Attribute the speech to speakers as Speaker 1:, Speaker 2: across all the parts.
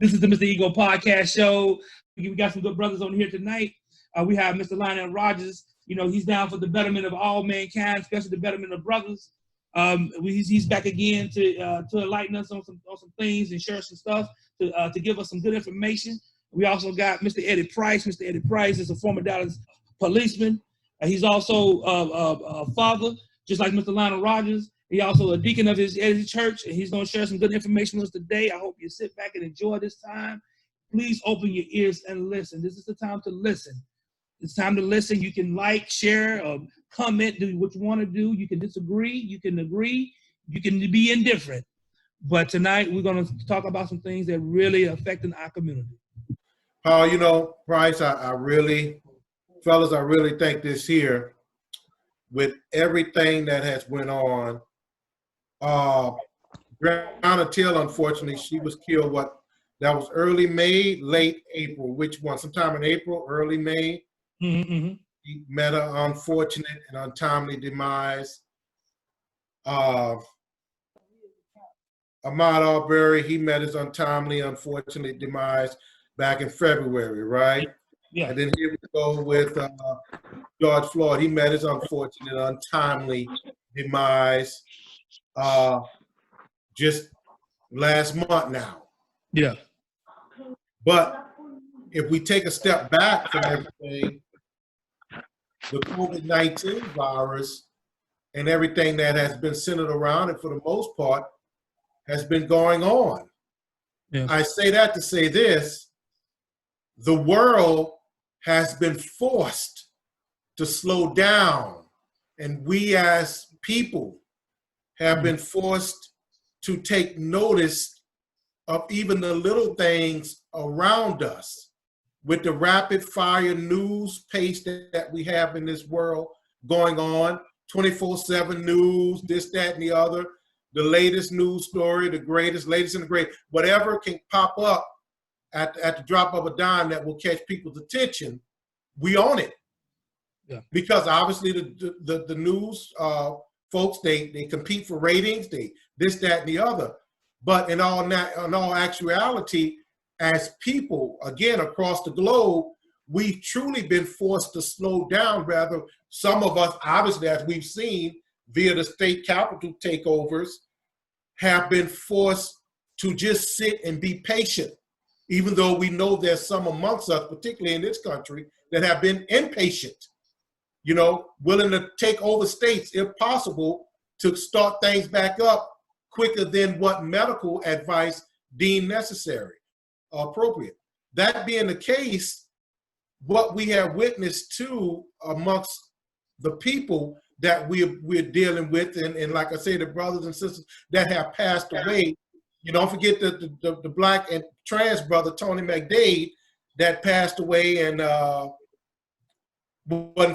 Speaker 1: This is the Mr. Ego Podcast Show. We got some good brothers on here tonight. We have Mr. Lionell Rogers. You know, he's down for the betterment of all mankind, especially the betterment of brothers. He's back again to enlighten us on some things and share some stuff to give us some good information. We also got Mr. Eddie Price. Mr. Eddie Price is a former Dallas policeman. He's also a father, just like Mr. Lionell Rogers. He's also a deacon of his church, and he's going to share some good information with us today. I hope you sit back and enjoy this time. Please open your ears and listen. This is the time to listen. It's time to listen. You can like, share, comment, do what you want to do. You can disagree. You can agree. You can be indifferent. But tonight, we're going to talk about some things that really affecting our community.
Speaker 2: You know, Price, I really think this year, with everything that has went on, Breonna Taylor, unfortunately, she was killed, that was early May, late April, which one? Sometime in April, early May.
Speaker 1: Mm-hmm.
Speaker 2: He met an unfortunate and untimely demise. Ahmaud Arbery, he met his untimely, unfortunate demise back in February, right?
Speaker 1: Yeah.
Speaker 2: And then here we go with George Floyd. He met his unfortunate, untimely demise just last month now.
Speaker 1: Yeah.
Speaker 2: But if we take a step back from everything, the COVID-19 virus and everything that has been centered around it, for the most part, has been going on.
Speaker 1: Yeah.
Speaker 2: I say that to say this: the world has been forced to slow down, and we as people have been forced to take notice of even the little things around us. With the rapid fire news pace that we have in this world going on, 24/7 news, this, that, and the other, the latest news story, the latest and the great, whatever can pop up at the drop of a dime that will catch people's attention, we own it.
Speaker 1: Yeah. Because
Speaker 2: obviously the news folks, they compete for ratings, they this, that, and the other. But in all actuality, as people, again, across the globe, we've truly been forced to slow down. Rather, some of us, obviously, as we've seen via the state capital takeovers, have been forced to just sit and be patient, even though we know there's some amongst us, particularly in this country, that have been impatient, you know, willing to take over states, if possible, to start things back up quicker than what medical advice deemed necessary or appropriate. That being the case, what we have witnessed too amongst the people that we're dealing with, and like I say, the brothers and sisters that have passed away, you don't forget the black and trans brother, Tony McDade, that passed away in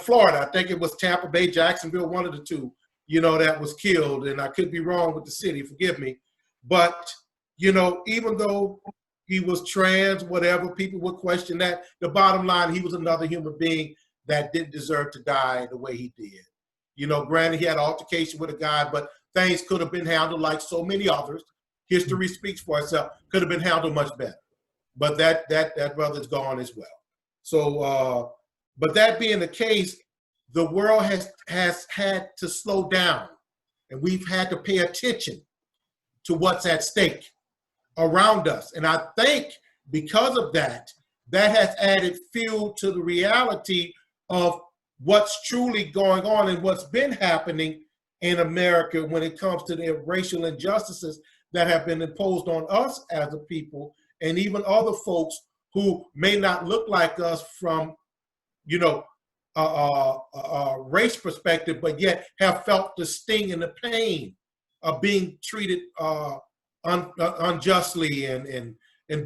Speaker 2: Florida. I think it was Tampa Bay, Jacksonville, one of the two, you know, that was killed. And I could be wrong with the city, forgive me. But, you know, even though he was trans, whatever, people would question that. The bottom line, he was another human being that didn't deserve to die the way he did. You know, granted, he had an altercation with a guy, but things could have been handled like so many others. History speaks for itself. Could have been handled much better. But that brother's gone as well. So, but that being the case, the world has had to slow down, and we've had to pay attention to what's at stake around us. And I think because of that, that has added fuel to the reality of what's truly going on and what's been happening in America when it comes to the racial injustices that have been imposed on us as a people, and even other folks who may not look like us from, you know, a race perspective, but yet have felt the sting and the pain of being treated unjustly and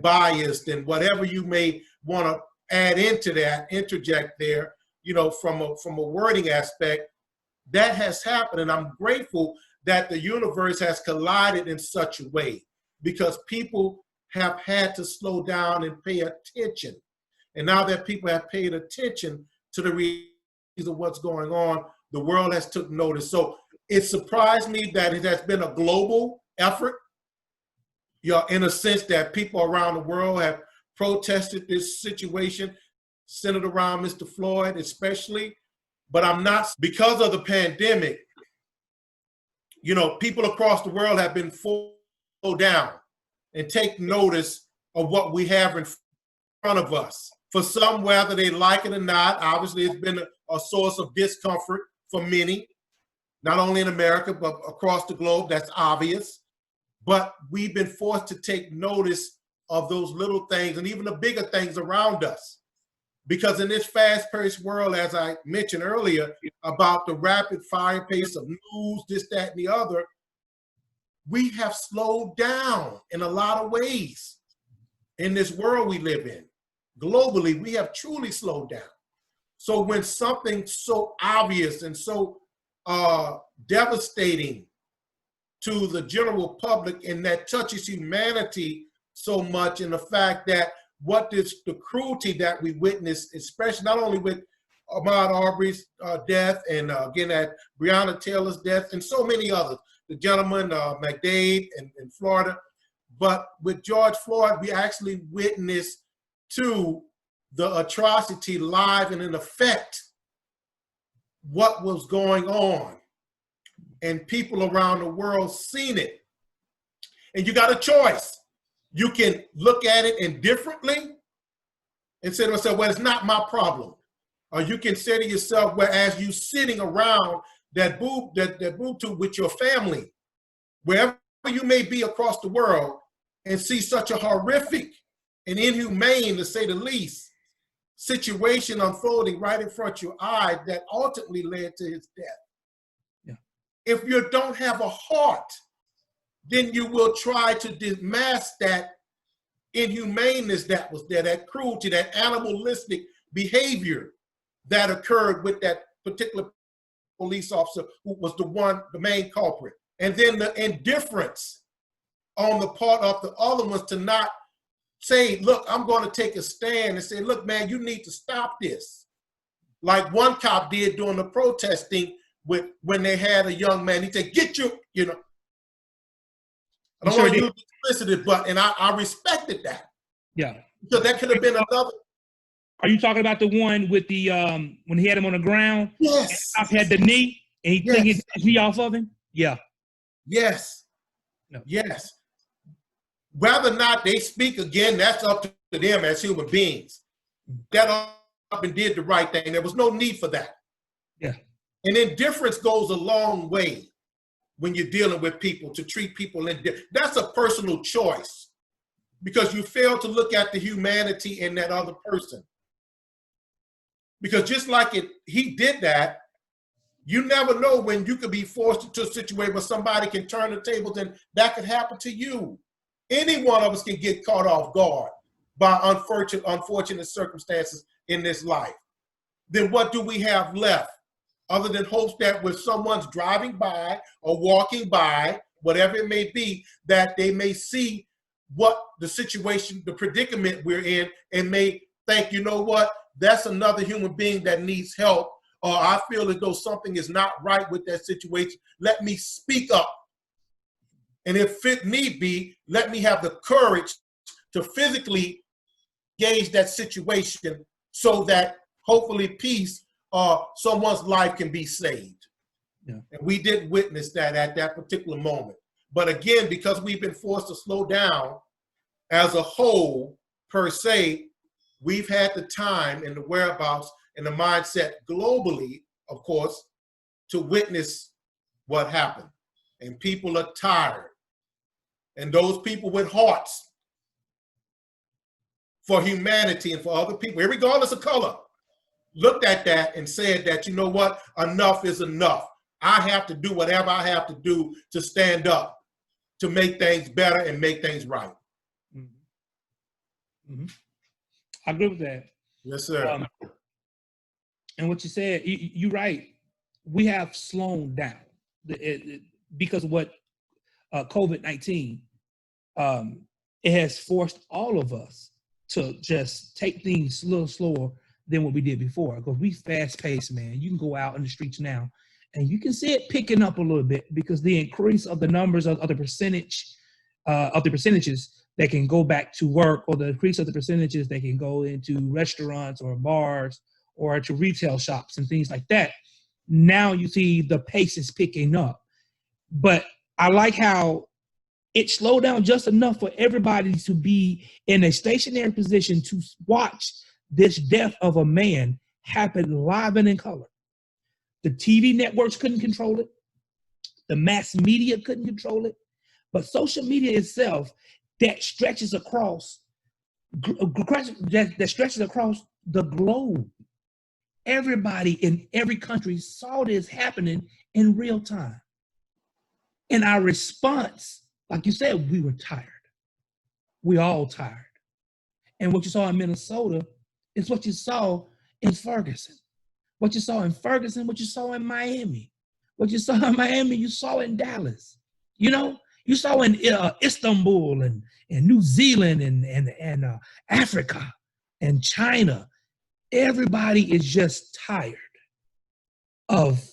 Speaker 2: biased, and whatever you may want to add into that, interject there, you know, from a wording aspect, that has happened. And I'm grateful that the universe has collided in such a way, because people have had to slow down and pay attention. And now that people have paid attention to the reasons of what's going on, the world has took notice. So it surprised me that it has been a global effort, in a sense that people around the world have protested this situation centered around Mr. Floyd especially, but I'm not, because of the pandemic, people across the world have been slow down and take notice of what we have in front of us. For some, whether they like it or not, obviously it's been a source of discomfort for many, not only in America, but across the globe. That's obvious. But we've been forced to take notice of those little things and even the bigger things around us. Because in this fast-paced world, as I mentioned earlier, about the rapid fire pace of news, this, that, and the other, we have slowed down in a lot of ways in this world we live in. Globally, we have truly slowed down. So when something so obvious and so devastating to the general public and that touches humanity so much, and the fact that the cruelty that we witnessed, especially not only with Ahmaud Arbery's death and again at Breonna Taylor's death and so many others, the gentleman McDade in Florida, but with George Floyd, we actually witnessed to the atrocity live and in effect what was going on, and people around the world seen it. And you got a choice. You can look at it indifferently and say to yourself, well, it's not my problem. Or you can say to yourself, well, as you sitting around that booth with your family, wherever you may be across the world, and see such a horrific and inhumane, to say the least, situation unfolding right in front of your eyes that ultimately led to his death. Yeah. If you don't have a heart, then you will try to mask that inhumaneness that was there, that cruelty, that animalistic behavior that occurred with that particular police officer who was the main culprit. And then the indifference on the part of the other ones to not say, look, I'm going to take a stand and say, look, man, you need to stop this. Like one cop did during the protesting when they had a young man, he said, get you, I don't want to use explicit, but, and I respected that. Yeah. Because that could have been another.
Speaker 1: Are you talking about the one with the, when he had him on the ground?
Speaker 2: Yes.
Speaker 1: And had the knee and he took his knee off of him? Yeah.
Speaker 2: Yes. No. Yes. Whether or not they speak again, that's up to them as human beings. That up and did the right thing. There was no need for that. Yeah. And indifference goes a long way when you're dealing with people, to treat people that's a personal choice, because you fail to look at the humanity in that other person. Because just like he did that, you never know when you could be forced into a situation where somebody can turn the tables, and that could happen to you. Any one of us can get caught off guard by unfortunate circumstances in this life. Then what do we have left other than hopes that when someone's driving by or walking by, whatever it may be, that they may see what the situation, the predicament we're in, and may think, you know what, that's another human being that needs help, or I feel as though something is not right with that situation. Let me speak up. And if it need be, let me have the courage to physically gauge that situation so that hopefully peace or someone's life can be saved. Yeah. And we didn't witness that at that particular moment. But again, because we've been forced to slow down as a whole, per se, we've had the time and the whereabouts and the mindset globally, of course, to witness what happened. And people are tired. And those people with hearts for humanity and for other people, regardless of color, looked at that and said that, you know what, enough is enough. I have to do whatever I have to do to stand up, to make things better and make things right.
Speaker 1: Mm-hmm. Mm-hmm. I agree with that.
Speaker 2: Yes, sir.
Speaker 1: And what you said, you're right. We have slowed down because of what COVID-19, it has forced all of us to just take things a little slower than what we did before. Because we fast-paced, man. You can go out in the streets now, and you can see it picking up a little bit because the increase of the numbers of the percentage of the percentages that can go back to work, or the increase of the percentages that can go into restaurants or bars or to retail shops and things like that. Now you see the pace is picking up. But I like how it slowed down just enough for everybody to be in a stationary position to watch this death of a man happen live and in color. The TV networks couldn't control it. The mass media couldn't control it. But social media itself, that stretches across the globe. Everybody in every country saw this happening in real time. And our response, like you said, we were tired. We all tired. And what you saw in Minnesota is what you saw in Ferguson. What you saw in Ferguson, what you saw in Miami. What you saw in Miami, you saw in Dallas. You know, you saw in Istanbul and New Zealand and Africa and China. Everybody is just tired of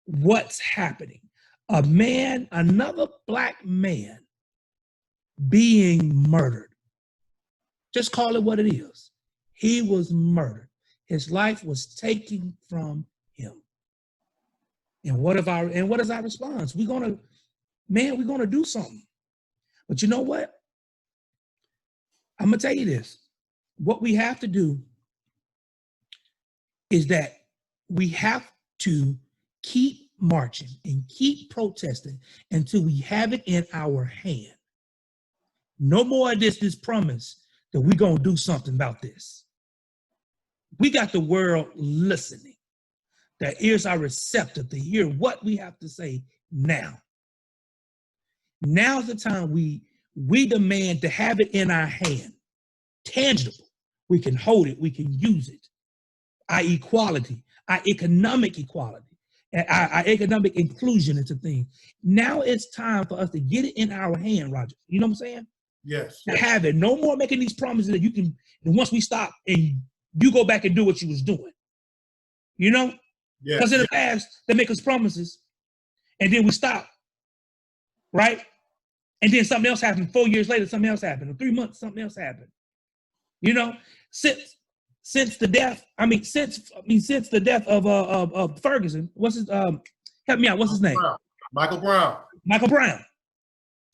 Speaker 1: what's happening. A man, another black man being murdered. Just call it what it is. He was murdered. His life was taken from him. And what is our response? We're gonna do something. But you know what? I'm gonna tell you this. What we have to do is that we have to keep marching and keep protesting until we have it in our hand. No more of this promise that we're gonna do something about this. We got the world listening. Their ears are receptive to hear what we have to say now. Now's the time we demand to have it in our hand, tangible. We can hold it, we can use it. Our equality, our economic equality, our economic inclusion into things. Now it's time for us to get it in our hand, Roger. You know what I'm saying?
Speaker 2: Yes.
Speaker 1: To have it. No more making these promises that you can, and once we stop and you go back and do what you was doing. You know? Because in the past, they make us promises and then we stop. Right? And then something else happened. 4 years later, something else happened. Or 3 months, something else happened. You know, since the death of Ferguson, what's his help me out, what's his name?
Speaker 2: Michael Brown.
Speaker 1: Michael Brown.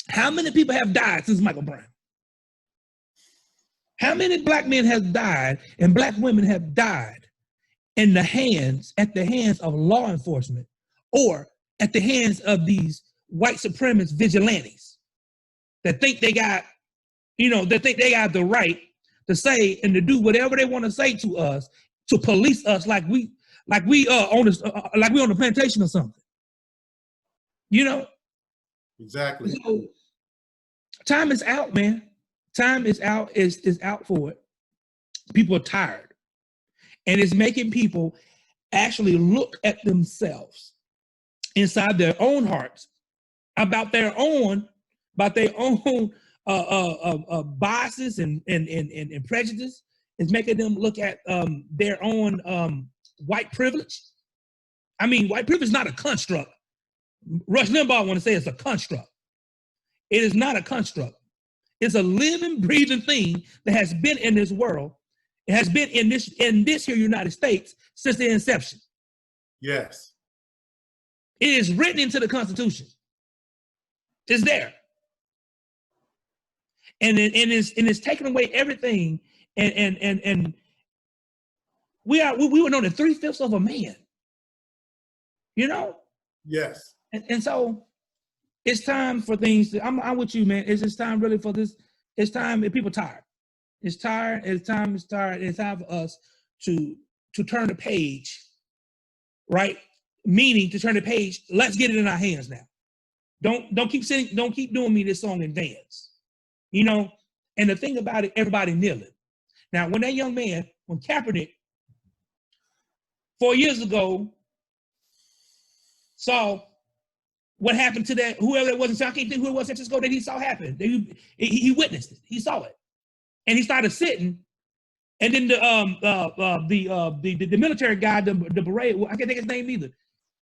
Speaker 1: How many people have died since Michael Brown? How many black men have died and black women have died at the hands of law enforcement or at the hands of these white supremacist vigilantes that think they got the right to say and to do whatever they want to say to us, to police us like we on the plantation or something. You know?
Speaker 2: Exactly.
Speaker 1: So, time is out, man. Time is out, is out for it. People are tired. And it's making people actually look at themselves inside their own hearts about their own biases and prejudice. It's making them look at their own white privilege. I mean, white privilege is not a construct. Rush Limbaugh want to say it's a construct. It is not a construct. It's a living, breathing thing that has been in this world. It has been in this here United States since the inception.
Speaker 2: Yes.
Speaker 1: It is written into the Constitution. It's there. And it's taking away everything. And we were known as 3/5 of a man. You know?
Speaker 2: Yes.
Speaker 1: And so it's time for things. I'm with you, man. It's time really for this. It's time. People tired. It's tired. It's time. It's tired. It's time for us to turn the page, right? Meaning to turn the page. Let's get it in our hands now. Don't keep sitting. Don't keep doing me this song and dance. You know. And the thing about it, everybody kneeling. Now, when that young man, when Kaepernick, 4 years ago, saw what happened to that, whoever it was, I can't think who it was in Francisco that he saw happen. He witnessed it. He saw it. And he started sitting. And then the military guy, the beret, I can't think his name either.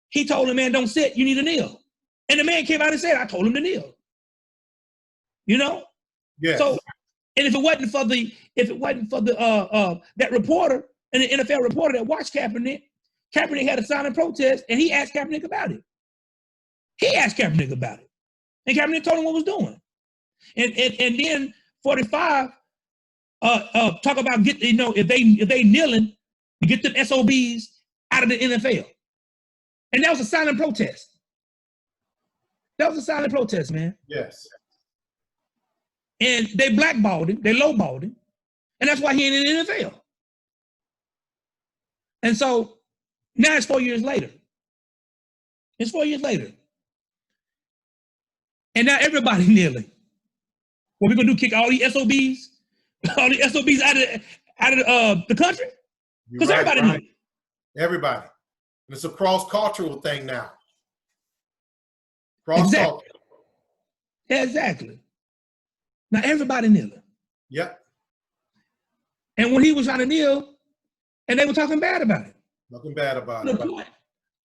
Speaker 1: He told him, man, don't sit, you need to kneel. And the man came out and said, I told him to kneel. You know?
Speaker 2: Yes.
Speaker 1: So, and if it wasn't for the that reporter and the NFL reporter that watched Kaepernick, Kaepernick had a silent protest, and he asked Kaepernick about it. He asked Kaepernick about it, and Kaepernick told him what was doing. And then 45 talk about if they kneeling, get them SOBs out of the NFL, and that was a silent protest. That was a silent protest, man.
Speaker 2: Yes.
Speaker 1: And they blackballed him, they lowballed him, and that's why he ain't in the NFL. And so now it's 4 years later. It's 4 years later. And now everybody kneeling. What we gonna do? Kick all these SOBs, all the SOBs out of the country? Because everybody kneeling.
Speaker 2: Everybody. And it's a cross-cultural thing now. Cross-cultural.
Speaker 1: Exactly. Yeah, exactly. Now everybody kneeling.
Speaker 2: Yep.
Speaker 1: And when he was trying to kneel, and they were talking bad about it.
Speaker 2: Nothing bad about it.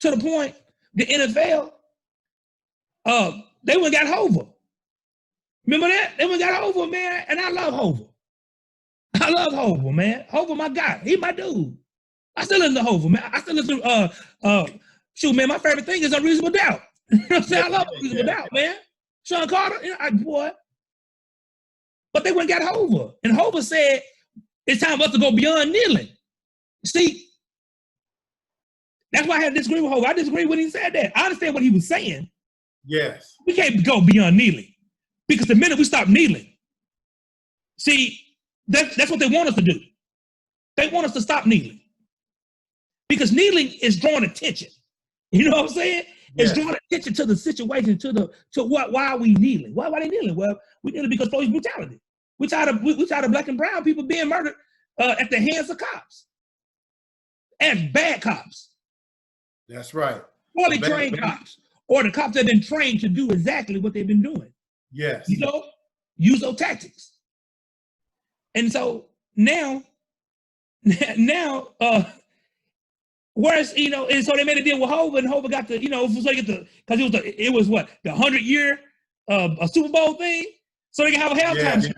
Speaker 1: To the point, the NFL, they went and got Hoover. Remember that? They went and got Hoover, man. And I love Hoover. I love Hoover, man. Hoover, my guy. He my dude. I still listen to Hoover, man. I still listen to, shoot, man, my favorite thing is Unreasonable Doubt. You know what I'm saying? I love Unreasonable Doubt, man. Sean Carter, boy. But they went and got Hoover. And Hoover said, it's time for us to go beyond kneeling. See, that's why I had to disagree with Hoover. I disagree when he said that. I understand what he was saying.
Speaker 2: Yes.
Speaker 1: We can't go beyond kneeling. Because the minute we stop kneeling, see, that's what they want us to do. They want us to stop kneeling. Because kneeling is drawing attention. You know what I'm saying? It's drawing attention to the situation, why are we kneeling? Why are they kneeling? Well, we kneeling because police brutality. We tired of black and brown people being murdered at the hands of cops. As bad cops.
Speaker 2: That's right.
Speaker 1: Poorly trained cops. Or the cops that have been trained to do exactly what they've been doing.
Speaker 2: Yes.
Speaker 1: You know, use those tactics. And so now, whereas, and so they made a deal with Hova, and Hova got the, so they get the, because it was what, the 100-year a Super Bowl thing, so they can have a halftime show.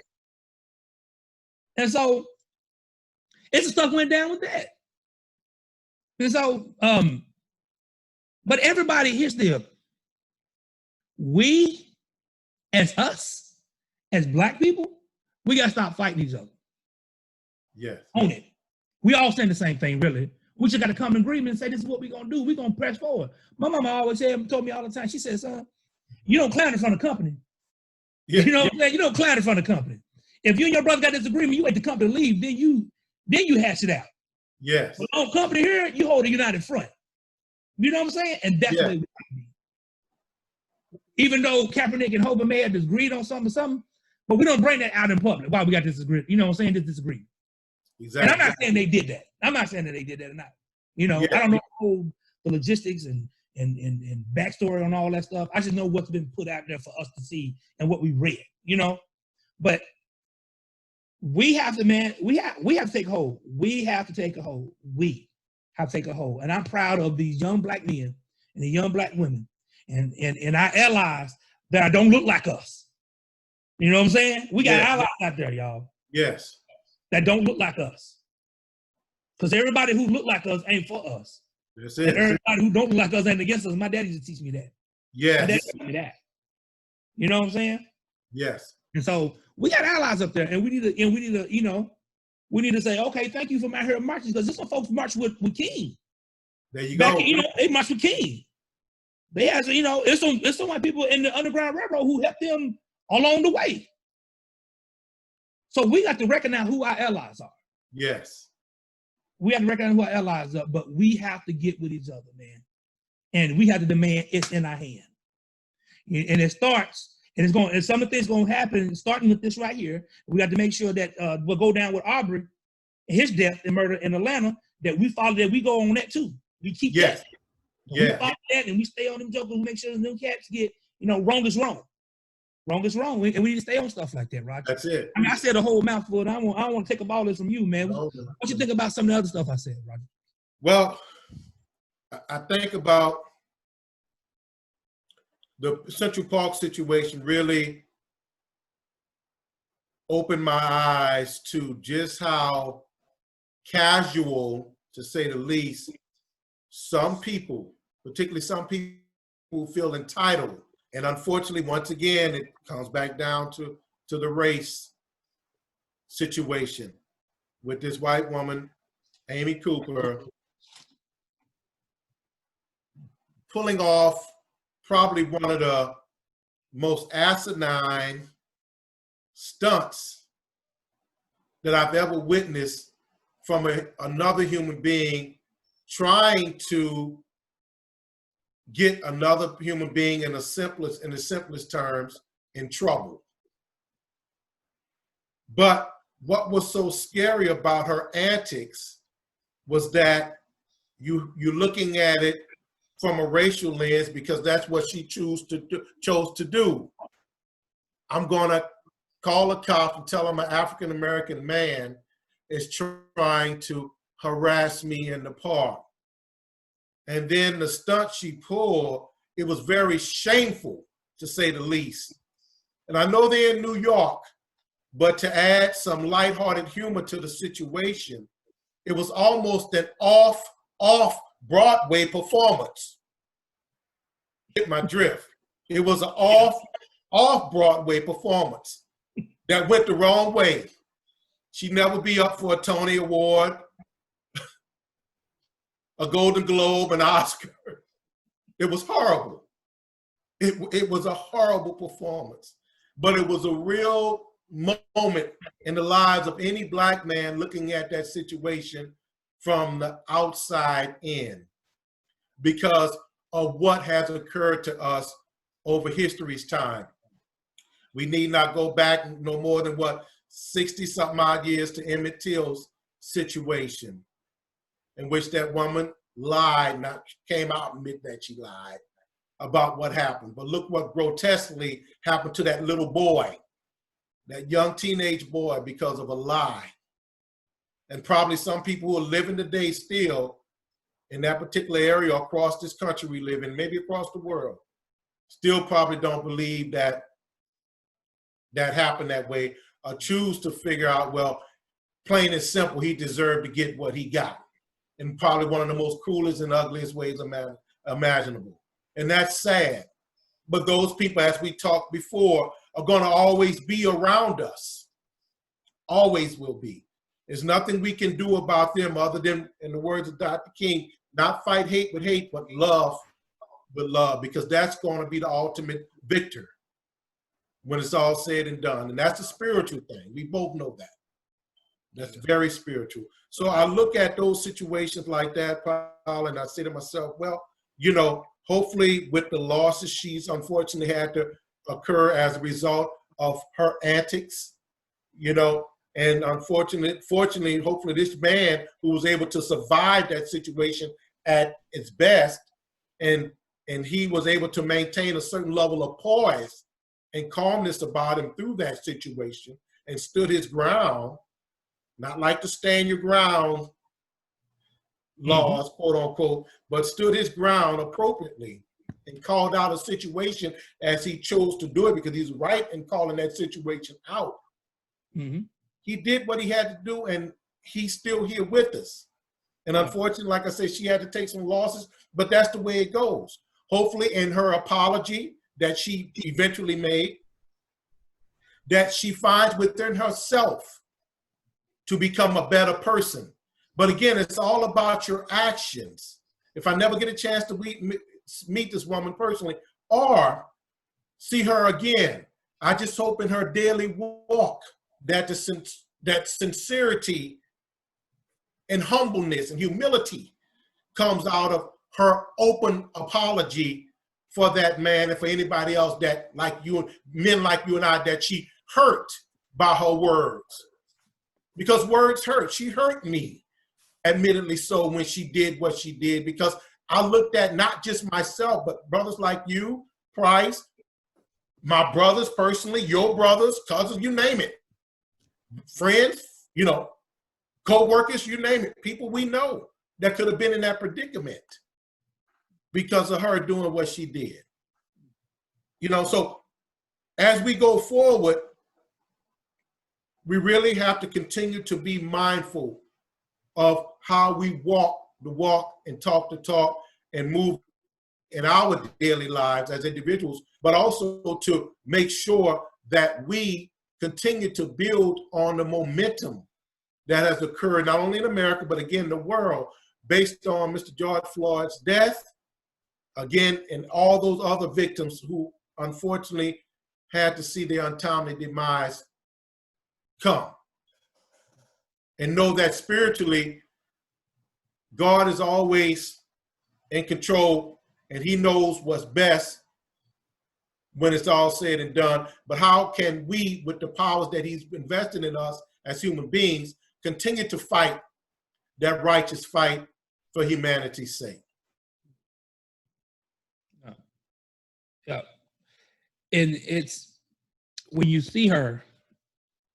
Speaker 1: And so it's stuff went down with that. And so, but everybody, here's the, we, as black people, we gotta stop fighting each other.
Speaker 2: Yes.
Speaker 1: Own it. We all saying the same thing, really. We just gotta come in agreement and say, this is what we're gonna do. We're gonna press forward. My mama always told me all the time, she said, son, you don't clown in front of the company. Yeah. You know what I'm saying? You don't clown in front of the company. If you and your brother got this agreement, you wait the company to leave, then you hash it out.
Speaker 2: Yes.
Speaker 1: But on company here, you hold a united front. You know what I'm saying? And that's the way we gotta be. Even though Kaepernick and Hova may have disagreed on something, but we don't bring that out in public. Why we got this disagreement? You know what I'm saying? This disagreement.
Speaker 2: Exactly.
Speaker 1: And I'm not saying they did that. I'm not saying that they did that or not. I don't know the logistics and backstory on all that stuff. I just know what's been put out there for us to see and what we read, But we have to, man, we have to take hold. We have to take a hold. We have to take a hold. And I'm proud of these young black men and the young black women and our allies that don't look like us. You know what I'm saying? We got allies out there, y'all.
Speaker 2: Yes.
Speaker 1: That don't look like us. Because everybody who look like us ain't for us.
Speaker 2: That's it.
Speaker 1: And everybody who don't look like us ain't against us. My daddy used to teach me that.
Speaker 2: Yes.
Speaker 1: My daddy taught me that. You know what I'm saying?
Speaker 2: Yes.
Speaker 1: And so we got allies up there, and we need to say, okay, thank you for my here marches, because this some folks march with King.
Speaker 2: There you go.
Speaker 1: They march with King. They have, it's some white people in the Underground Railroad who helped them along the way. So we got to recognize who our allies are.
Speaker 2: Yes.
Speaker 1: We have to recognize who our allies are, but we have to get with each other, man. And we have to demand it's in our hand. And it starts, and some of the things going to happen, starting with this right here. We got to make sure that we'll go down with Aubrey, his death and murder in Atlanta, that we follow that, we go on that too. We keep that. We follow that, and we stay on them jokers, we make sure them cats get, wrong is wrong. Wrong is wrong. And we need to stay on stuff like that, Roger.
Speaker 2: That's it.
Speaker 1: I mean, I said a whole mouthful, and I don't want to take up all this from you, man. What you think about some of the other stuff I said, Roger?
Speaker 2: Well, I think about the Central Park situation really opened my eyes to just how casual, to say the least, some people, particularly some people who feel entitled. And unfortunately, once again, it comes back down to the race situation with this white woman, Amy Cooper, pulling off probably one of the most asinine stunts that I've ever witnessed from another human being trying to get another human being in the simplest terms in trouble. But what was so scary about her antics was that you're looking at it from a racial lens, because that's what she chose to do. I'm gonna call a cop and tell him an African-American man is trying to harass me in the park. And then the stunt she pulled, it was very shameful, to say the least. And I know they're in New York, but to add some lighthearted humor to the situation, it was almost an off-Broadway performance. Get my drift. It was an off-Broadway performance that went the wrong way. She'd never be up for a Tony Award, a Golden Globe, an Oscar. It was horrible. It was a horrible performance, but it was a real moment in the lives of any Black man looking at that situation from the outside in, because of what has occurred to us over history's time. We need not go back no more than 60-something odd years to Emmett Till's situation, in which that woman lied, came out and admitted that she lied about what happened. But look what grotesquely happened to that little boy, that young teenage boy, because of a lie. And probably some people who are living today still in that particular area across this country we live in, maybe across the world, still probably don't believe that happened that way, or choose to figure out, well, plain and simple, he deserved to get what he got, in probably one of the most cruelest and ugliest ways imaginable. And that's sad. But those people, as we talked before, are going to always be around us. Always will be. There's nothing we can do about them other than, in the words of Dr. King, not fight hate with hate, but love with love, because that's going to be the ultimate victor when it's all said and done. And that's a spiritual thing. We both know that. That's very spiritual. So I look at those situations like that, Paul, and I say to myself, well, hopefully with the losses she's unfortunately had to occur as a result of her antics, and fortunately, hopefully this man who was able to survive that situation at its best, and he was able to maintain a certain level of poise and calmness about him through that situation, and stood his ground, not like to stand your ground laws, quote unquote, but stood his ground appropriately and called out a situation as he chose to do it, because he's right in calling that situation out. Mm-hmm. He did what he had to do, and he's still here with us. And unfortunately, like I said, she had to take some losses, but that's the way it goes. Hopefully in her apology that she eventually made, that she finds within herself to become a better person. But again, it's all about your actions. If I never get a chance to meet this woman personally or see her again, I just hope in her daily walk that that sincerity and humbleness and humility comes out of her open apology for that man and for anybody else that, like you, men like you and I, that she hurt by her words. Because words hurt. She hurt me, admittedly so, when she did what she did, because I looked at not just myself, but brothers like you, Price, my brothers personally, your brothers, cousins, you name it, friends, co-workers, you name it, people we know that could have been in that predicament because of her doing what she did. So as we go forward, we really have to continue to be mindful of how we walk the walk and talk the talk and move in our daily lives as individuals, but also to make sure that we continue to build on the momentum that has occurred not only in America, but again, the world, based on Mr. George Floyd's death, again, and all those other victims who unfortunately had to see their untimely demise come. And know that spiritually, God is always in control and he knows what's best when it's all said and done. But how can we, with the powers that he's invested in us as human beings, continue to fight that righteous fight for humanity's sake?
Speaker 1: Yeah. And it's when you see her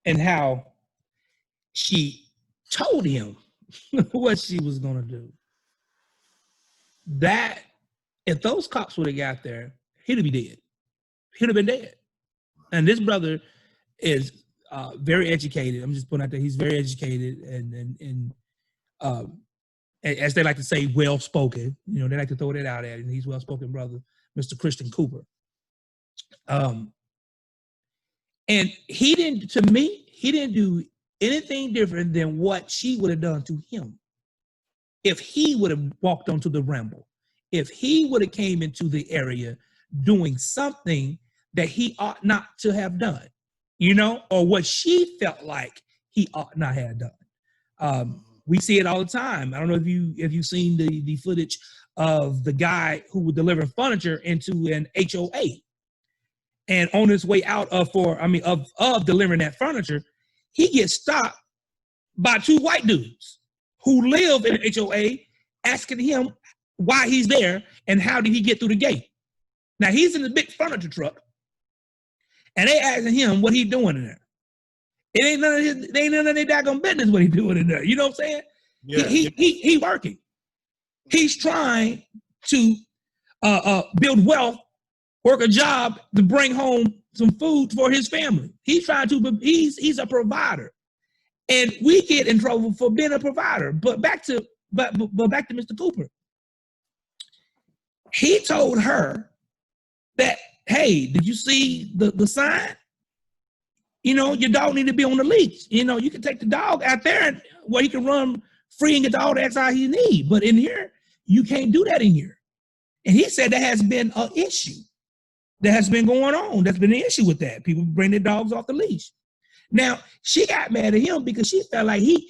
Speaker 1: and how she told him what she was going to do, that if those cops would have got there, he'd be dead. He'd have been dead. And this brother is very educated. I'm just putting out there, he's very educated and as they like to say, well-spoken. You know, they like to throw that out at him. He's well-spoken brother, Mr. Christian Cooper. And he didn't, to me, he didn't do anything different than what she would have done to him. If he would have walked onto the ramble, if he would have came into the area doing something that he ought not to have done, you know, or what she felt like he ought not have done. We see it all the time. I don't know if you've seen the footage of the guy who would deliver furniture into an HOA, and on his way out of delivering that furniture, he gets stopped by two white dudes who live in the HOA, asking him why he's there and how did he get through the gate. Now he's in the big furniture truck, and they asking him what he doing in there. It ain't none of their daggone business what he doing in there. You know what I'm saying? Yeah. He working. He's trying to build wealth, work a job to bring home some food for his family. He's trying to. He's a provider, and we get in trouble for being a provider. But back to Mr. Cooper. He told her that, hey, did you see the sign? You know, your dog need to be on the leash. You know, you can take the dog out there where he can run free and get all the exercise he needs. But in here, you can't do that in here. And he said that has been an issue that has been going on. That's been an issue with that. People bring their dogs off the leash. Now, she got mad at him because she felt like he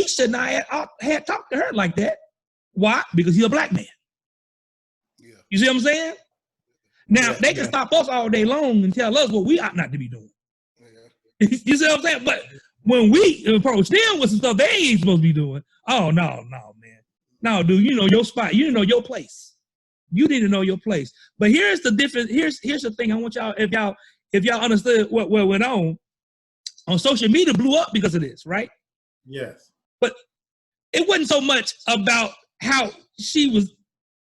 Speaker 1: should not have talked to her like that. Why? Because he's a black man. Yeah. You see what I'm saying? Now, they can stop us all day long and tell us what we ought not to be doing. You see what I'm saying? But when we approach them with some stuff they ain't supposed to be doing, oh, no, man. No, dude, you know your spot. You know your place. You need to know your place. But here's the difference. Here's the thing. I want y'all, if y'all understood what went on social media blew up because of this, right?
Speaker 2: Yes.
Speaker 1: But it wasn't so much about how she was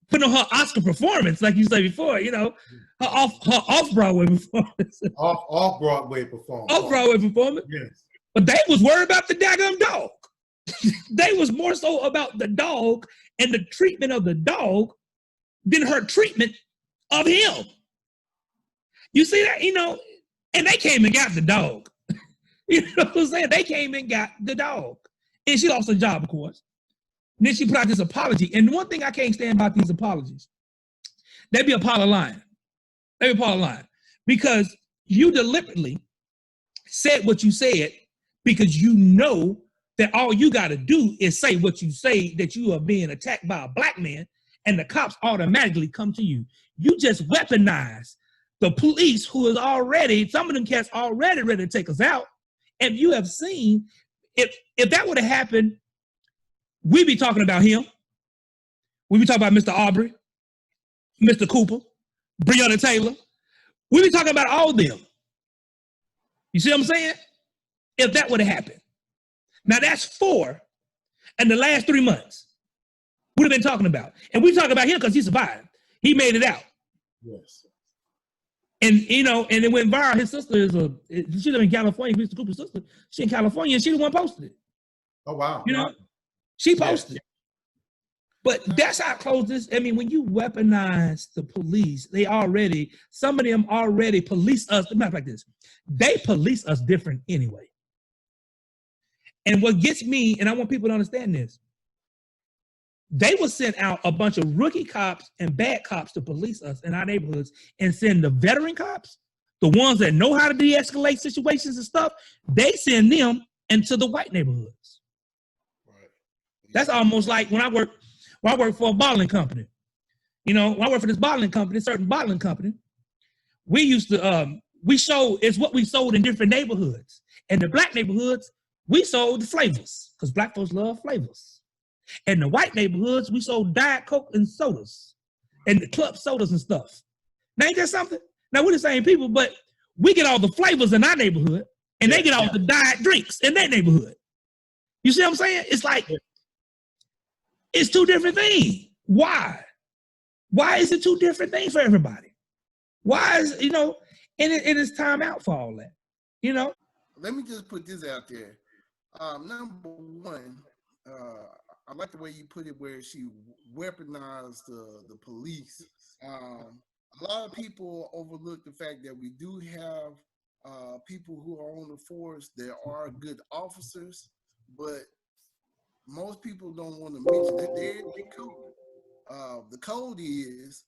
Speaker 1: putting on her Oscar performance, like you said before, you know, her off-Broadway performance.
Speaker 2: Off-Broadway performance.
Speaker 1: Off-Broadway performance.
Speaker 2: Yes.
Speaker 1: But they was worried about the daggone dog. They was more so about the dog and the treatment of the dog than her treatment of him. You see that? You know, and they came and got the dog. You know what I'm saying? They came and got the dog. And she lost her job, of course. And then she put out this apology. And one thing I can't stand about these apologies, they be a pile of lying. They be a pile of lying. Because you deliberately said what you said because you know that all you got to do is say what you say, that you are being attacked by a black man, and the cops automatically come to you. You just weaponize the police who is already, some of them cats already ready to take us out. And you have seen, if that would have happened, we'd be talking about him. We'd be talking about Mr. Aubrey, Mr. Cooper, Breonna Taylor. We'd be talking about all of them. You see what I'm saying? If that would have happened. Now that's 4 in the last 3 months. We'd have been talking about. And we talk about him because he survived. He made it out.
Speaker 2: Yes.
Speaker 1: And and it went viral. His sister she live in California. Mr. Cooper's sister, she in California, and she the one posted it.
Speaker 2: Oh wow.
Speaker 1: She posted it. But that's how close this. I mean, when you weaponize the police, some of them already police us. Matter of fact, they police us different anyway. And what gets me, and I want people to understand this, they will send out a bunch of rookie cops and bad cops to police us in our neighborhoods, and send the veteran cops, the ones that know how to de-escalate situations and stuff, they send them into the white neighborhoods. Right. That's almost like when I work for a bottling company. When I work for this bottling company, certain bottling company, we used to it's what we sold in different neighborhoods. In the black neighborhoods, we sold the flavors because black folks love flavors. In the white neighborhoods, we sold Diet Coke and sodas and the club sodas and stuff. Now, ain't that something? Now, we're the same people, but we get all the flavors in our neighborhood, and they get all the diet drinks in their neighborhood. You see what I'm saying? It's like, it's two different things. Why? Why is it two different things for everybody? Why is, and it's time out for all that,
Speaker 3: Let me just put this out there. Number one, I like the way you put it where she weaponized the police. A lot of people overlook the fact that we do have people who are on the force. There are good officers, but most people don't want to mention that they're code. The code is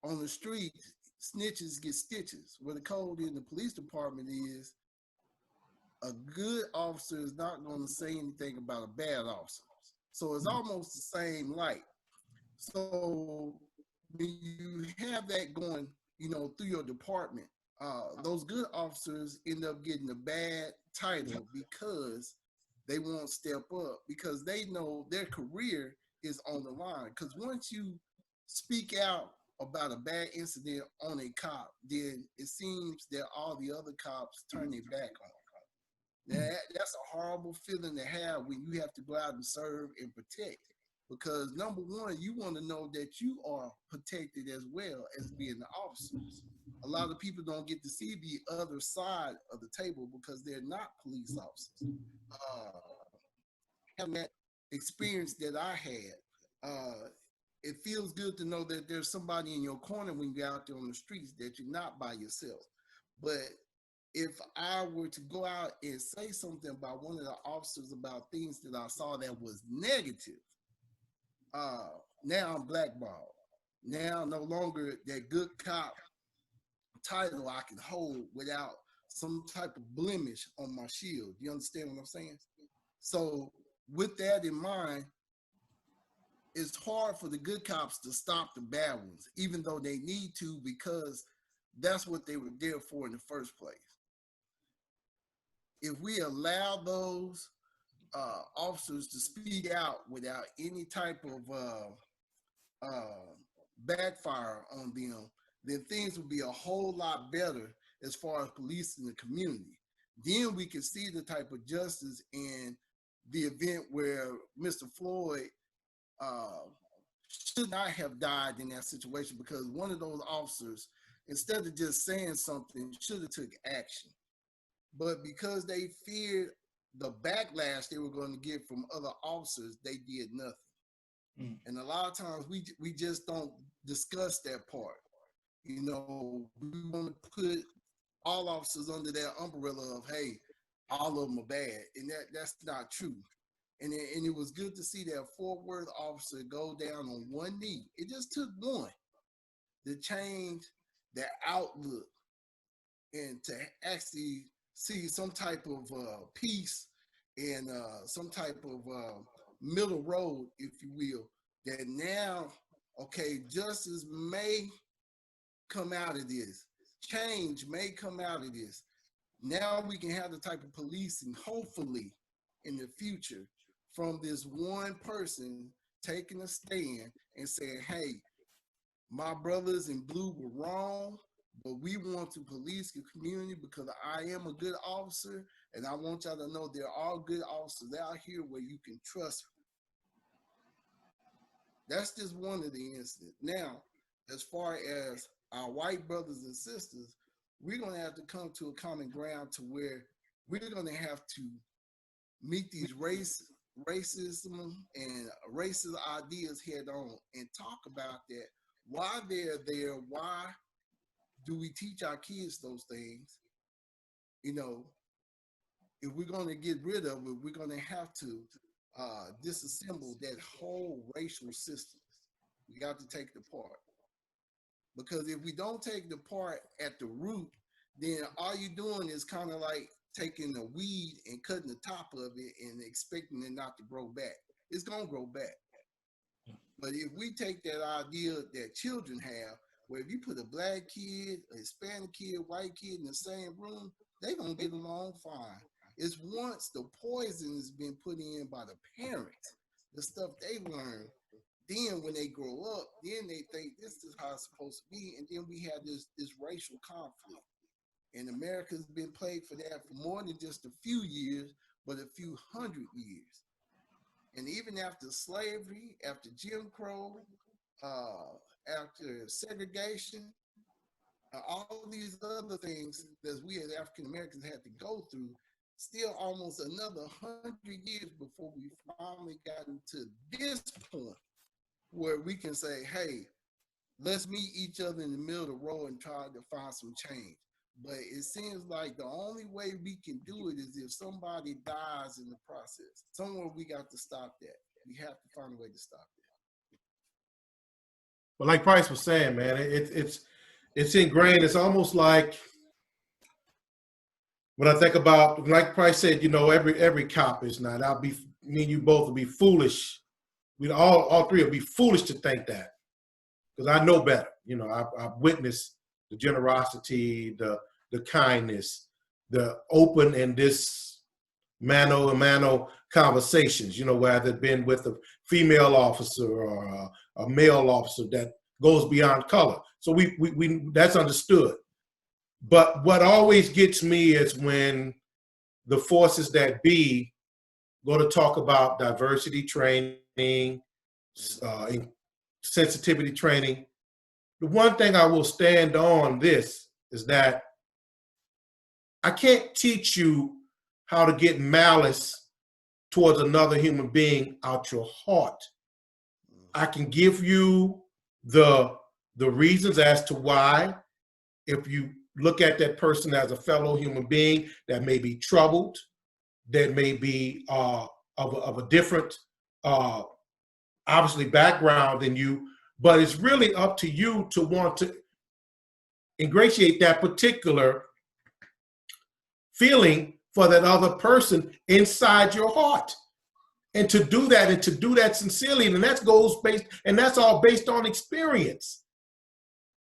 Speaker 3: on the street, snitches get stitches. Where the code in the police department is, a good officer is not going to say anything about a bad officer. So it's almost the same light. So when you have that going, through your department, those good officers end up getting a bad title because they won't step up, because they know their career is on the line. Because once you speak out about a bad incident on a cop, then it seems that all the other cops turn their back on. That's a horrible feeling to have when you have to go out and serve and protect. Because number one, you want to know that you are protected as well as being the officers. A lot of people don't get to see the other side of the table because they're not police officers. Having that experience that I had, it feels good to know that there's somebody in your corner when you're out there on the streets, that you're not by yourself. But if I were to go out and say something about one of the officers about things that I saw that was negative, now I'm blackballed. Now no longer that good cop title I can hold without some type of blemish on my shield. You understand what I'm saying? So with that in mind, it's hard for the good cops to stop the bad ones, even though they need to, because that's what they were there for in the first place. If we allow those officers to speak out without any type of backfire on them, then things will be a whole lot better as far as policing the community. Then we can see the type of justice in the event where Mr. Floyd should not have died in that situation, because one of those officers, instead of just saying something, should have took action. But because they feared the backlash they were going to get from other officers, they did nothing. And a lot of times we just don't discuss that part. We want to put all officers under that umbrella of, hey, all of them are bad. And that's not true. And it was good to see that Fort Worth officer go down on one knee. It just took one to change their outlook and to actually see some type of peace and some type of middle road, if you will, that now, okay, justice may come out of this. Change may come out of this. Now we can have the type of policing, hopefully, in the future, from this one person taking a stand and saying, hey, my brothers in blue were wrong, but we want to police the community because I am a good officer, and I want y'all to know there are good officers out here where you can trust them. That's just one of the incidents. Now, as far as our white brothers and sisters, we're going to have to come to a common ground to where we're going to have to meet these racism and racist ideas head on and talk about that. Why they're there? Why do we teach our kids those things? You know, if we're going to get rid of it, we're going to have to disassemble that whole racial system. We got to take the part. Because if we don't take the part at the root, then all you're doing is kind of like taking a weed and cutting the top of it and expecting it not to grow back. It's going to grow back. But if we take that idea that children have, where if you put a black kid, a Hispanic kid, white kid in the same room, they're going to get along fine. It's once the poison has been put in by the parents, the stuff they learn, then when they grow up, then they think this is how it's supposed to be. And then we have this racial conflict. And America's been plagued for that for more than just a few years, but a few hundred years. And even after slavery, after Jim Crow, after segregation, all these other things that we as African Americans had to go through, still almost another 100 years before we finally gotten to this point where we can say, hey, let's meet each other in the middle of the road and try to find some change. But it seems like the only way we can do it is if somebody dies in the process. Somewhere we got to stop that. We have to find a way to stop that.
Speaker 2: But like Price was saying, man, it's ingrained. It's almost like when I think about, like Price said, you know, every cop is not. Me and you both will be foolish. We all three will be foolish to think that, because I know better. You know, I've witnessed the generosity, the kindness, the open and this mano conversations, you know, whether it's been with a female officer or a male officer that goes beyond color. So we that's understood. But what always gets me is when the forces that be go to talk about diversity training, sensitivity training. The one thing I will stand on this is that I can't teach you how to get malice towards another human being out your heart. I can give you the reasons as to why, if you look at that person as a fellow human being that may be troubled, that may be of a different, obviously, background than you, but it's really up to you to want to ingratiate that particular feeling for that other person inside your heart. And to do that sincerely, and that's all based on experience.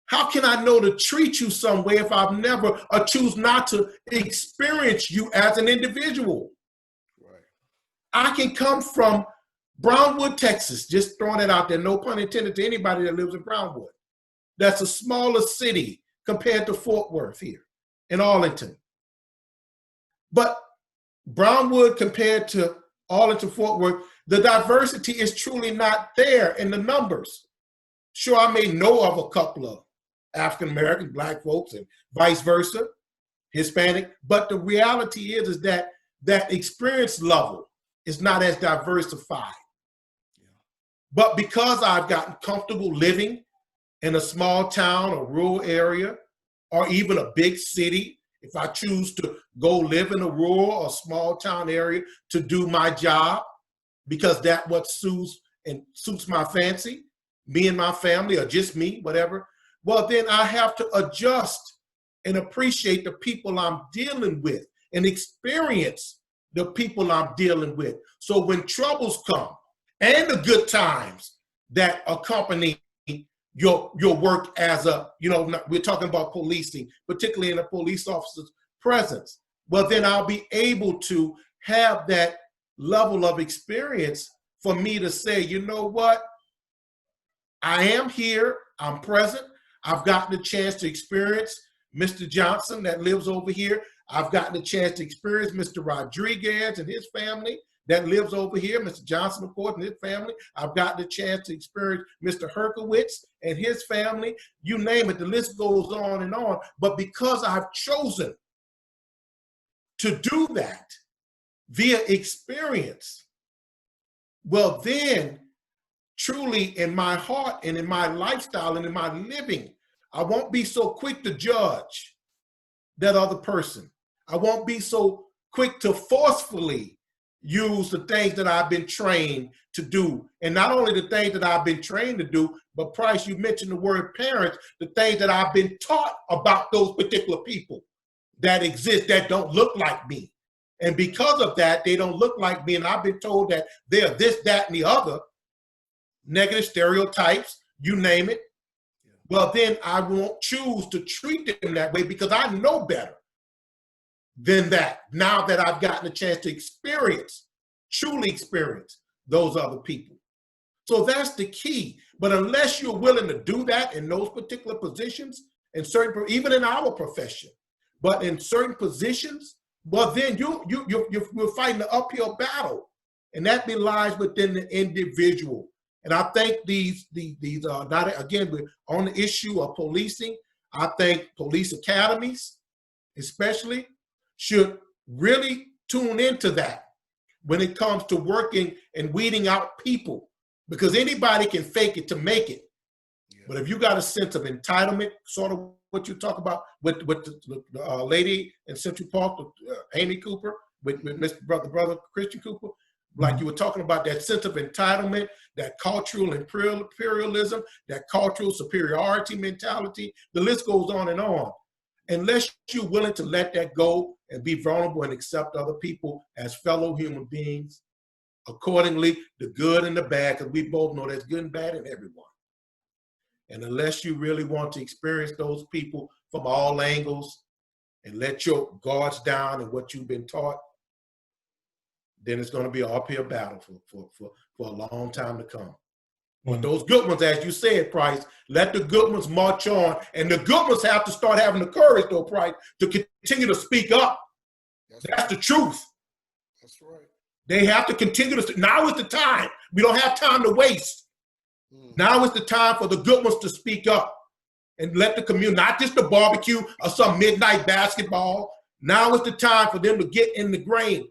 Speaker 2: How can I know to treat you some way if I've never or choose not to experience you as an individual?
Speaker 3: Right.
Speaker 2: I can come from Brownwood, Texas, just throwing it out there, no pun intended to anybody that lives in Brownwood. That's a smaller city compared to Fort Worth here in Arlington. But Brownwood compared to Arlington, Fort Worth, the diversity is truly not there in the numbers. Sure, I may know of a couple of African-American, Black folks, and vice versa, Hispanic, but the reality is that that experience level is not as diversified. Yeah. But because I've gotten comfortable living in a small town or rural area, or even a big city, if I choose to go live in a rural or small town area to do my job, because that's what suits my fancy, me and my family, or just me, whatever, well, then I have to adjust and appreciate the people I'm dealing with and experience the people I'm dealing with. So when troubles come and the good times that accompany your work as a, we're talking about policing, particularly in a police officer's presence, well, then I'll be able to have that level of experience for me to say, you know what? I am here, I'm present. I've gotten a chance to experience Mr. Johnson that lives over here. I've gotten a chance to experience Mr. Rodriguez and his family that lives over here, Mr. Johnson, of course, and his family. I've gotten the chance to experience Mr. Herkowitz and his family. You name it, the list goes on and on. But because I've chosen to do that via experience, well, then truly in my heart and in my lifestyle and in my living, I won't be so quick to judge that other person. I won't be so quick to forcefully use the things that I've been trained to do. And not only the things that I've been trained to do, but Price, you mentioned the word parents, the things that I've been taught about those particular people that exist that don't look like me. And because of that, they don't look like me. And I've been told that they're this, that, and the other, negative stereotypes, you name it. Well, then I won't choose to treat them that way because I know better than that. Now that I've gotten a chance to experience, truly experience those other people. So that's the key. But unless you're willing to do that in those particular positions, and certain, even in our profession, but in certain positions, well, then you're fighting an uphill battle, and that lies within the individual. And I think these not, again, we're on the issue of policing. I think police academies, especially, should really tune into that when it comes to working and weeding out people, because anybody can fake it to make it. Yeah. But if you got a sense of entitlement, sort of what you talk about with the lady in Central Park, Amy Cooper, with Mr. Brother Christian Cooper, like you were talking about, that sense of entitlement, that cultural imperialism, that cultural superiority mentality, the list goes on and on. Unless you're willing to let that go and be vulnerable and accept other people as fellow human beings, accordingly, the good and the bad, because we both know there's good and bad in everyone. And unless you really want to experience those people from all angles and let your guards down and what you've been taught, then it's going to be an uphill battle for a long time to come. But those good ones, as you said, Price, let the good ones march on. And the good ones have to start having the courage, though, Price, to continue to speak up. That's the truth.
Speaker 3: That's right.
Speaker 2: They have to continue to. Now is the time. We don't have time to waste. Now is the time for the good ones to speak up and let the community, not just the barbecue or some midnight basketball. Now is the time for them to get in the grain,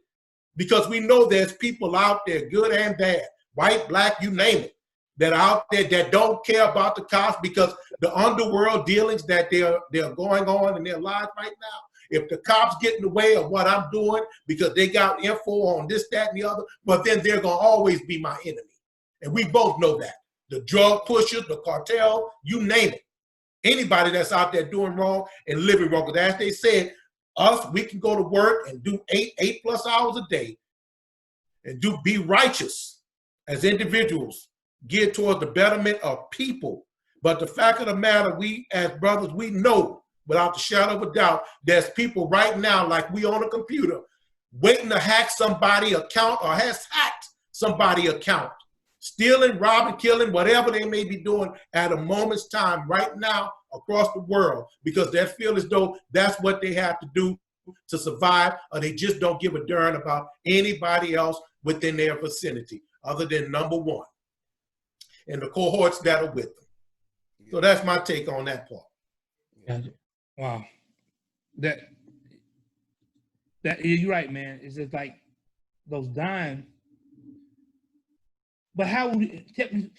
Speaker 2: because we know there's people out there, good and bad, white, black, you name it, that are out there that don't care about the cops, because the underworld dealings that they're going on in their lives right now. If the cops get in the way of what I'm doing because they got info on this, that, and the other, but then they're going to always be my enemy. And we both know that. The drug pushers, the cartel, you name it. Anybody that's out there doing wrong and living wrong. Because as they said, us, we can go to work and do eight plus hours a day and be righteous as individuals, geared towards the betterment of people. But the fact of the matter, we as brothers, we know without the shadow of a doubt, there's people right now, like we on a computer, waiting to hack somebody's account or has hacked somebody's account, stealing, robbing, killing, whatever they may be doing at a moment's time right now across the world, because they feel as though that's what they have to do to survive, or they just don't give a darn about anybody else within their vicinity other than number one and the cohorts that are with them. So that's my take on that part.
Speaker 1: Wow. That you're right, man. It's just like those dying. But how would we,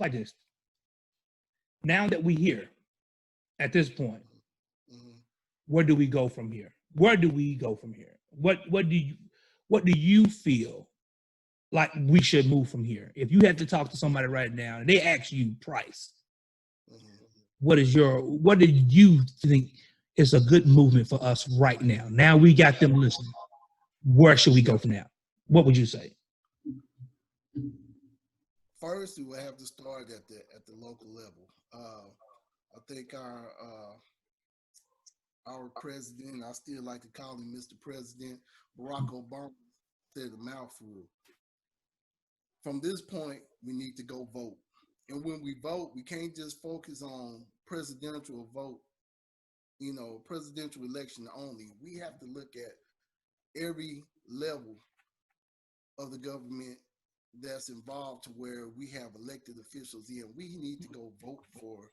Speaker 1: like this? Now that we're here, at this point, where do we go from here? Where do we go from here? What do you feel like we should move from here? If you had to talk to somebody right now and they ask you, Price, what do you think is a good movement for us right now? Now we got them listening. Where should we go from now? What would you say?
Speaker 3: First, we will have to start at the local level. I think our president, I still like to call him Mr. President, Barack Obama, said a mouthful. From this point, we need to go vote. And when we vote, we can't just focus on presidential vote, presidential election only. We have to look at every level of the government that's involved to where we have elected officials in. We need to go vote for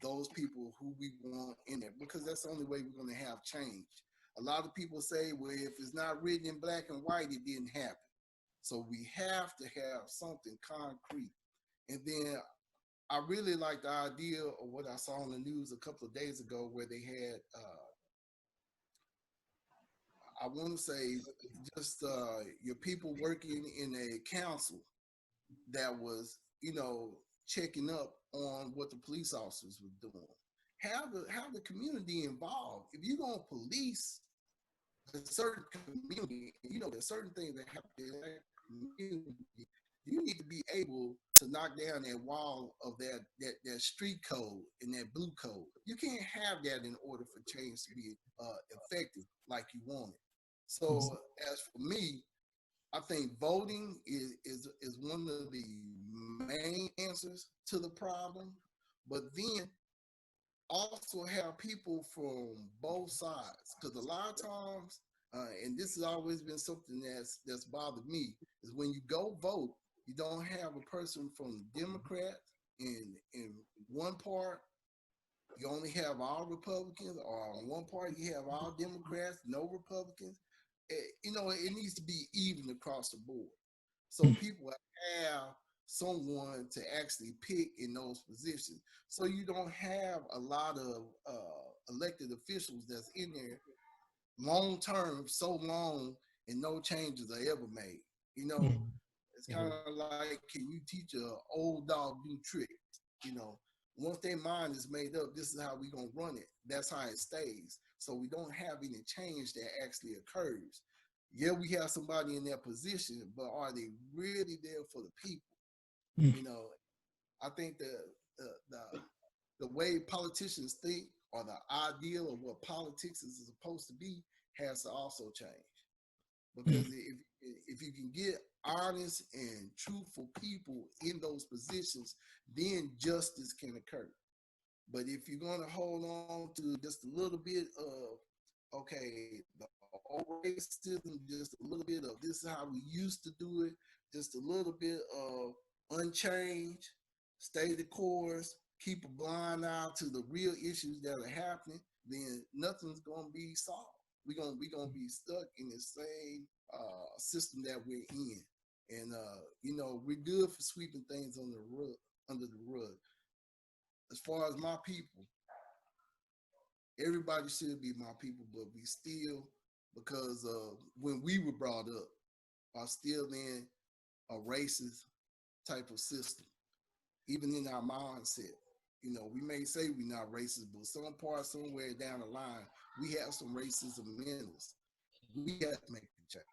Speaker 3: those people who we want in there, because that's the only way we're going to have change. A lot of people say, well, if it's not written in black and white, it didn't happen. So we have to have something concrete. And then I really like the idea of what I saw on the news a couple of days ago, where they had, I want to say, just your people working in a council that was, checking up on what the police officers were doing. Have the community involved. If you're gonna police a certain community, there's certain things that happen in that community. You need to be able to knock down that wall of that street code and that blue code. You can't have that in order for change to be effective like you want it. So as for me, I think voting is one of the main answers to the problem, but then also have people from both sides, because a lot of times, and this has always been something that's bothered me, is when you go vote, you don't have a person from the Democrat in one part. You only have all Republicans, or on one part you have all Democrats, no Republicans. It needs to be even across the board. So people have someone to actually pick in those positions. So you don't have a lot of elected officials that's in there long term, so long, and no changes are ever made. It's kind of like, can you teach an old dog new tricks? Once their mind is made up, this is how we're going to run it. That's how it stays. So we don't have any change that actually occurs. Yeah, we have somebody in that position, but are they really there for the people? I think the way politicians think, or the ideal of what politics is supposed to be, has to also change. Because if you can get honest and truthful people in those positions, then justice can occur. But if you're going to hold on to just a little bit of, okay, the old racism, just a little bit of this is how we used to do it, just a little bit of unchanged, stay the course, keep a blind eye to the real issues that are happening, then nothing's going to be solved. We're gonna be stuck in the same system that we're in, and we're good for sweeping things under the rug. As far as my people, everybody should be my people, but we still, because when we were brought up, are still in a racist type of system, even in our mindset. We may say we're not racist, but some part, somewhere down the line, we have some racism in us. We have to make the change.